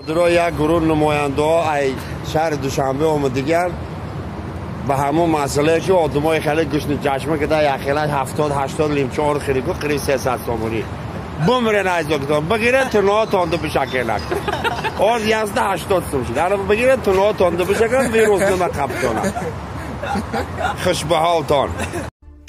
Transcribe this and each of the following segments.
در یک گروه نماینده ای شهر دوشنبه آمدگان به همون مسئله که آدمای خیلی گشنه چشمه که در یک خیلی 70-80 لیمچه خیلی که قریب 300 تومانی بمرن از دکتر بگیرن تنها تانده بشه نک آز 80 تومانی در بگیرن تنها تانده بشه کن ویروس نمکبتونه خوشبهالتان.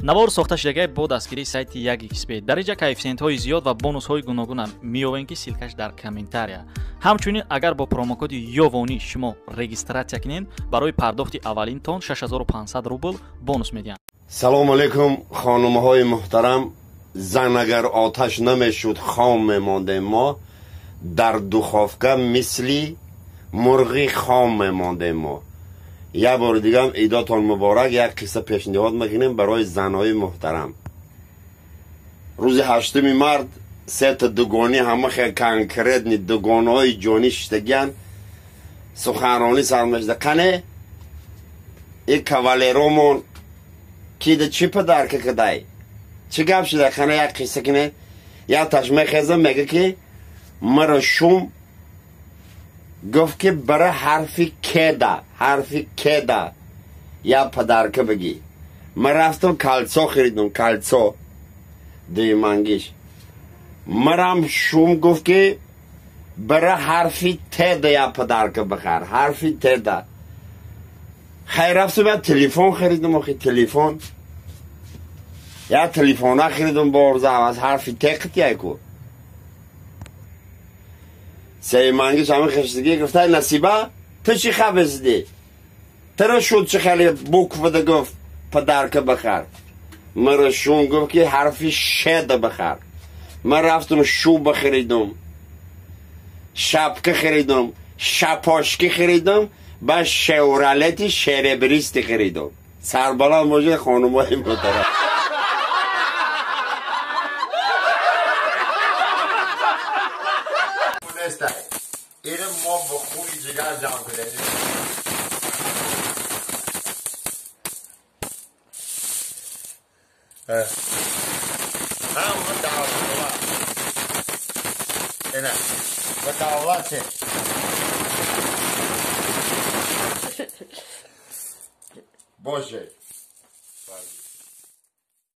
навор сохта шудагии бо дастгирии сайти 1xbet дар инҷа коэффициентҳои зиёд ва бонусҳои гуногуна меёбем ки силкаш дар комментария. ҳамчунин агар бо промокоди ёвонӣ шумо регистратсия кунед барои пардохти аввалин тон 6500 рубл бонус медиҳанд. салому алейкум хонумҳои муҳтарам. зан агар оташ намешуд хом мемондем мо дар духовка мисли мурғи хом мемондем мо. یک بار دیگه هم عیداتون مبارک. یک قصه پیشنهاد میکنیم برای زنهای محترم. روز 8 مارد سه تا دوگانی همه خیلی کنکرت نی دوگانهای جانی شدگیان سخنرانی سرمشده کنه یک کوالیرومون کی ده چی پدر که کدای چی گفت شده کنه یک قصه کنه یا تشمه خیزم میگه که مرا شوم گفت که برای حرفی کدا یا پدرکه بگی. من رفتم کالسو خریدم کالسو دوی منگیش. مرم شوم گفت که برای حرفی تدا یا پدرکه بخر حرفی تدا. خیر رفتم یا تلیفون خریدم آخی تلیفون یا تلیفون ها خریدم بارزه از حرفی تقتی های کو سه منگیش همه خشتگی گفته نصیبه تو چی خبزدی؟ ترا شد چه خیلی بوک بده گفت پدرکه بخر. مرا شون گفت که حرفی شده بخر. من رفتم شو بخریدم شبکه خریدم شپاشکی خریدم با شورالتی شربریستی خریدم. سربلند موجه خانوم های محترم. اینه ما با خوبی جگر جمع کنیم. همون دعوت اینه و دعوت چه باشه